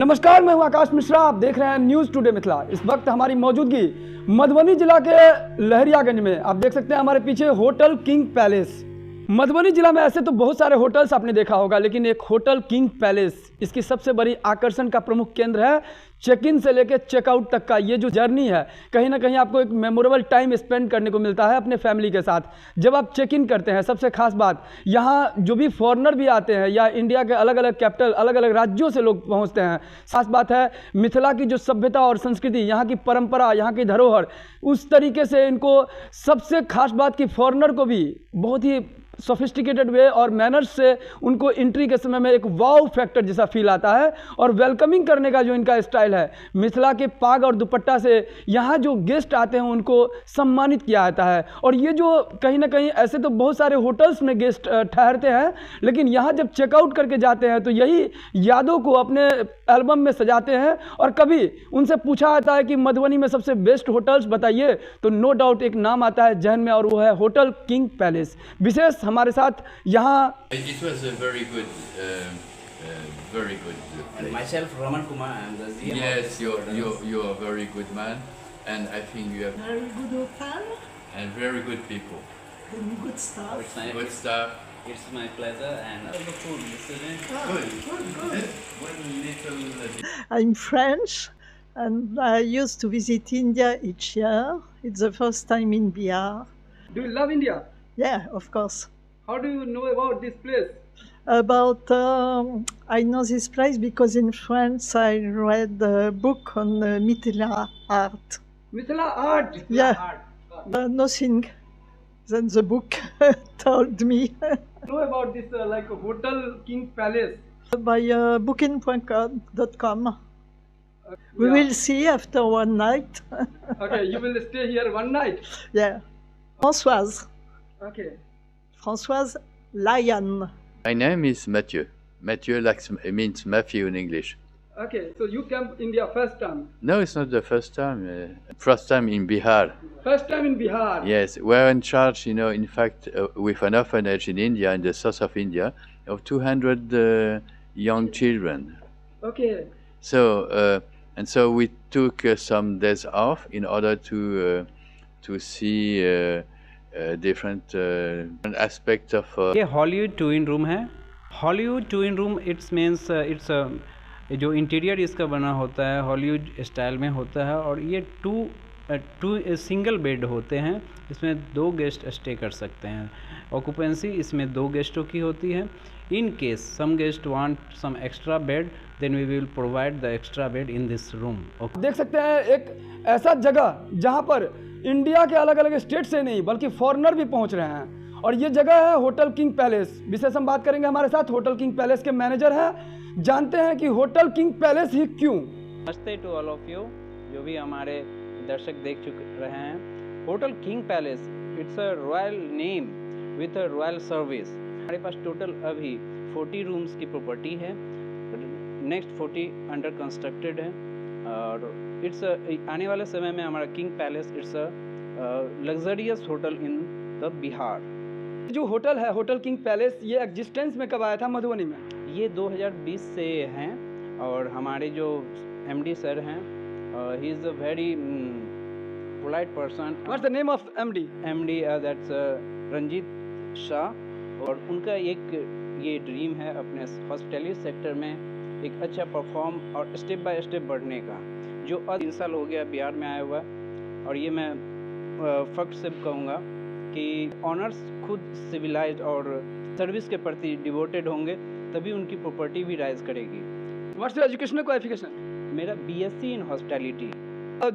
नमस्कार, मैं हूं आकाश मिश्रा। आप देख रहे हैं न्यूज़ टुडे मिथिला। इस वक्त हमारी मौजूदगी मधुबनी जिला के लहरियागंज में। आप देख सकते हैं हमारे पीछे होटल किंग पैलेस। मधुबनी जिला में ऐसे तो बहुत सारे होटल्स आपने देखा होगा, लेकिन एक होटल किंग पैलेस इसकी सबसे बड़ी आकर्षण का प्रमुख केंद्र है। चेक इन से लेकर चेकआउट तक का ये जो जर्नी है, कहीं ना कहीं आपको एक मेमोरेबल टाइम स्पेंड करने को मिलता है अपने फैमिली के साथ जब आप चेक इन करते हैं। सबसे खास बात, यहाँ जो भी फॉरेनर भी आते हैं या इंडिया के अलग अलग कैपिटल, अलग अलग राज्यों से लोग पहुँचते हैं। खास बात है मिथिला की जो सभ्यता और संस्कृति, यहाँ की परंपरा, यहाँ की धरोहर, उस तरीके से इनको सबसे खास बात कि फॉरेनर को भी बहुत ही सोफिस्टिकेटेड वे और मैनर्स से उनको एंट्री के समय में एक वाव फैक्टर जैसा फील आता है। और वेलकमिंग करने का जो इनका स्टाइल है, मिथिला के पाग और दुपट्टा से यहाँ जो गेस्ट आते हैं उनको सम्मानित किया जाता है। और ये जो कहीं ना कहीं ऐसे तो बहुत सारे होटल्स में गेस्ट ठहरते हैं, लेकिन यहाँ जब चेकआउट करके जाते हैं तो यही यादों को अपने एल्बम में सजाते हैं। और कभी उनसे पूछा जाता है कि मधुबनी में सबसे बेस्ट होटल्स बताइए, तो नो डाउट एक नाम आता है जहन में, और वो है होटल किंग पैलेस। विशेष हमारे साथ यहाँ It was a very good And place. myself, Raman Kumar, I am the GM. Yes, you're a very good man, and I think you have Very good hotel, and very good people, good staff. It's my, good staff. it's my pleasure and the food, isn't Good. One little. I'm French and I used to visit India each year. It's the first time in Bihar. Do you love India? Yeah, of course. How do you know about this place? I know this place because in France I read a book on Mithila art. Mithila art. Yeah, nothing than the book told me. Know about this like hotel king palace. By booking.com. We Yeah. will see after one night. Okay, you will stay here one night. Yeah. Françoise. Okay. Françoise Lyon. My name is Mathieu. Mathieu means Matthew in English. Okay, so you came India first time. No, it's not the first time. First time in Bihar. First time in Bihar. Yes, we're in charge, in fact, with an orphanage in India, in the south of India, of 200 young children. Okay. So, and so we took some days off in order to see different aspects of. ये Hollywood twin room है। Hollywood twin room it's means it's जो interior इसका बना होता है Hollywood style में होता है। और ये टू सिंगल बेड होते हैं, इसमें 2 गेस्ट स्टे कर सकते हैं। ऑक्यूपेंसी इसमें 2 गेस्टों की होती है। In case some guest want some extra bed, then we will provide the extra bed in this room. देख सकते हैं एक ऐसा जगह जहां पर इंडिया के अलग अलग स्टेट से नहीं बल्कि फॉरेनर भी पहुंच रहे हैं, और ये जगह है होटल किंग पैलेस। विशेष हम बात करेंगे हमारे साथ होटल किंग पैलेस के मैनेजर हैं, जानते हैं कि होटल किंग पैलेस ही क्यों। नमस्ते टू ऑल ऑफ यू, जो भी हमारे दर्शक देख चुके रहे हैं। Hotel king palace it's a royal name with a royal service. हमारे पास टोटल अभी 40 रूम्स की प्रॉपर्टी है, नेक्स्ट 40 अंडर कंस्ट्रक्टेड है। और इट्स आने वाले समय में हमारा king palace it's a luxurious hotel in the Bihar. जो होटल है होटल किंग पैलेस, ये एग्जिस्टेंस में कब आया था मधुबनी में? ये 2020 से हैं। और हमारे जो एमडी सर हैं, he is a very polite person. What's the name of MD? MD that's Ranjit Shah. और उनका एक ये ड्रीम है अपने हॉस्पिटैलिटी सेक्टर में एक अच्छा परफॉर्म और स्टेप बाय स्टेप बढ़ने का, जो 3 साल हो गया बिहार में आया हुआ। और ये मैं फक्त से कहूँगा कि ऑनर्स खुद सिविलाइज्ड और सर्विस के प्रति डिवोटेड होंगे, तभी उनकी प्रॉपर्टी भी राइज करेगी। What's your educational qualification? मेरा बीएससी इन हॉस्पिटैलिटी।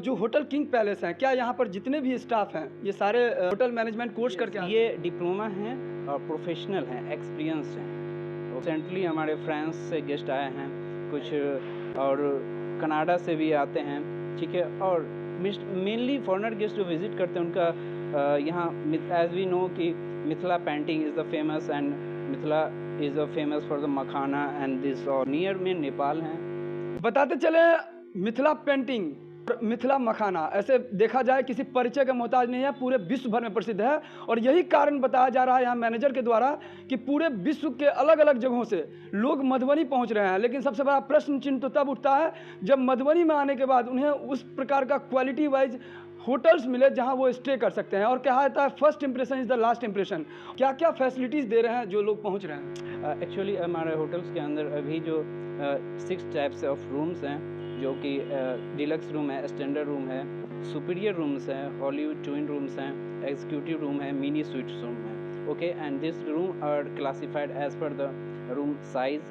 जो होटल किंग पैलेस है, क्या यहाँ पर जितने भी स्टाफ हैं ये सारे होटल मैनेजमेंट कोर्स करके आए हैं? ये डिप्लोमा हैं और प्रोफेशनल हैं, एक्सपीरियंस हैं। रिसेंटली हमारे फ्रांस से गेस्ट आए हैं कुछ, और कनाडा से भी आते हैं, ठीक है। और मेनली फॉरेनर गेस्ट जो विजिट करते हैं उनका यहाँ एज वी नो कि Mithila painting is the famous and Mithila is the famous for the makhana and this. और नियर में नेपाल हैं। बताते चले मिथिला पेंटिंग मिथिला मखाना ऐसे देखा जाए किसी परिचय का मोहताज नहीं है, पूरे विश्व भर में प्रसिद्ध है। और यही कारण बताया जा रहा है यहाँ मैनेजर के द्वारा कि पूरे विश्व के अलग अलग जगहों से लोग मधुबनी पहुँच रहे हैं। लेकिन सबसे बड़ा प्रश्न चिन्ह तो तब उठता है जब मधुबनी में आने के बाद उन्हें उस प्रकार का क्वालिटी वाइज होटल्स मिले जहां वो स्टे कर सकते हैं। और कहा जाता है first impression is the last impression. क्या क्या फैसिलिटीज़ दे रहे हैं जो लोग पहुंच रहे हैं? एक्चुअली हमारे होटल्स के अंदर अभी जो 6 टाइप्स ऑफ रूम्स हैं, जो कि डिलक्स रूम है, स्टैंडर्ड रूम है, सुपीरियर रूम्स हैं, हॉलीवुड ट्विन रूम्स हैं, एग्जीक्यूटिव रूम है, मिनी स्वीट्स रूम है। Okay, and this room are classified as per the room size,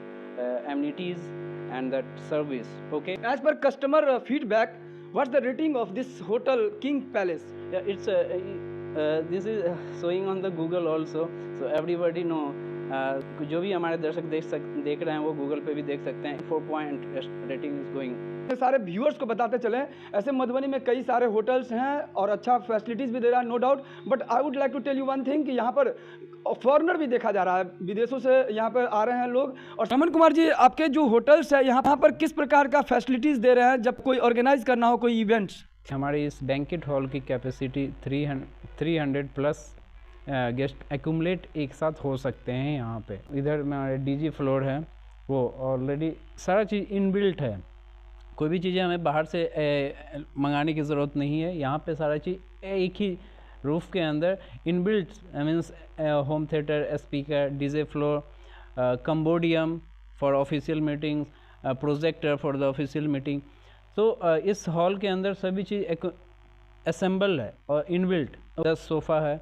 amenities and the service. Okay, as per customer feedback, what's the rating of this hotel King Palace? yeah, it's this is showing on the Google also, so everybody know। जो भी हमारे दर्शक देख रहे हैं वो Google पे भी देख सकते हैं। 4 पॉइंट रेटिंग इज गोइंग। सारे व्यूअर्स को बताते चले, ऐसे मधुबनी में कई सारे होटल्स हैं और अच्छा फैसिलिटीज़ भी दे रहा है, no doubt. But I would like to tell you one thing कि यहाँ पर फॉरेनर भी देखा जा रहा है, विदेशों से यहाँ पर आ रहे हैं लोग। और रमन कुमार जी, आपके जो होटल्स है यहाँ पर किस प्रकार का फैसिलिटीज़ दे रहे हैं जब कोई ऑर्गेनाइज करना हो कोई इवेंट्स? हमारे इस बैंकेट हॉल की कैपेसिटी 300 प्लस गेस्ट एक्यूमुलेट एक साथ हो सकते हैं यहाँ पे। इधर में हमारे डीजी फ्लोर है, वो ऑलरेडी सारा चीज़ इनबिल्ट है, कोई भी चीज़ें हमें बाहर से मंगाने की ज़रूरत नहीं है। यहाँ पे सारा चीज़ एक ही रूफ़ के अंदर inbuilt, means home theatre, speaker, DJ floor, कंबोडियम for official meetings, projector for the official meeting. तो इस हॉल के अंदर सभी चीज़ असेंबल है और इनबिल्ट। 10 सोफ़ा है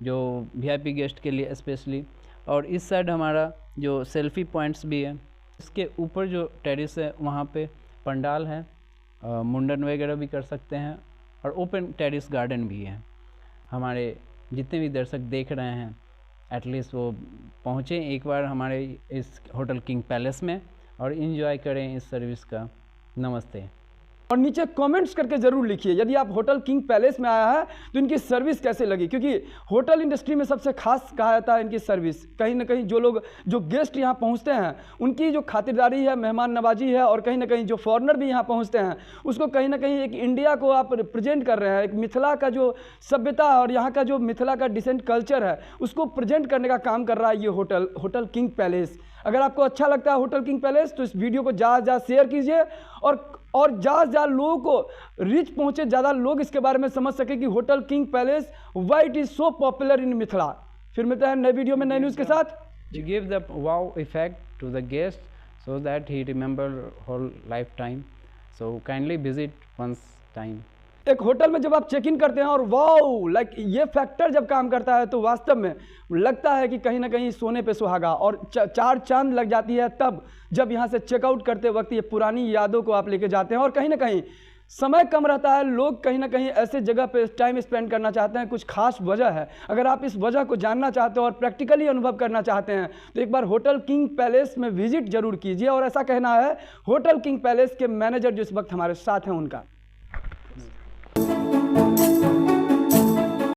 जो वीआईपी गेस्ट के लिए स्पेशली, और इस साइड हमारा जो सेल्फी पॉइंट्स भी है। इसके ऊपर जो टेरेस है वहाँ पे पंडाल है, मुंडन वगैरह भी कर सकते हैं, और ओपन टेरेस गार्डन भी है। हमारे जितने भी दर्शक देख रहे हैं एटलीस्ट वो पहुँचें एक बार हमारे इस होटल किंग पैलेस में और इन्जॉय करें इस सर्विस का। नमस्ते। और नीचे कमेंट्स करके ज़रूर लिखिए यदि आप होटल किंग पैलेस में आया है तो इनकी सर्विस कैसे लगी, क्योंकि होटल इंडस्ट्री में सबसे खास कहा जाता है इनकी सर्विस। कहीं ना कहीं जो गेस्ट यहाँ पहुँचते हैं उनकी जो खातिरदारी है, मेहमान नवाजी है, और कहीं ना कहीं जो फॉरेनर भी यहाँ पहुँचते हैं उसको कहीं ना कहीं एक इंडिया को आप रिप्रेजेंट कर रहे हैं, एक मिथिला का जो सभ्यता और यहाँ का जो मिथिला का डिसेंट कल्चर है उसको प्रेजेंट करने का काम कर रहा है ये होटल किंग पैलेस। अगर आपको अच्छा लगता है होटल किंग पैलेस तो इस वीडियो को ज़्यादा शेयर कीजिए और ज़्यादा लोगों को रीच पहुँचे, ज़्यादा लोग इसके बारे में समझ सके कि hotel king palace why it is so popular in Mithila. फिर मिलते हैं नए वीडियो में नए न्यूज़ के साथ। To give the wow effect to the guest so that he remember whole lifetime, so kindly visit once time। एक होटल में जब आप चेक इन करते हैं और वाओ लाइक ये फैक्टर जब काम करता है तो वास्तव में लगता है कि कहीं ना कहीं सोने पे सुहागा, और 4 चांद लग जाती है तब जब यहाँ से चेकआउट करते वक्त ये पुरानी यादों को आप लेके जाते हैं। और कहीं ना कहीं समय कम रहता है, लोग कहीं ना कहीं ऐसे जगह पे टाइम स्पेंड करना चाहते हैं, कुछ खास वजह है। अगर आप इस वजह को जानना चाहते हो और प्रैक्टिकली अनुभव करना चाहते हैं तो एक बार होटल किंग पैलेस में विजिट जरूर कीजिए। और ऐसा कहना है होटल किंग पैलेस के मैनेजर जो इस वक्त हमारे साथ हैं उनका।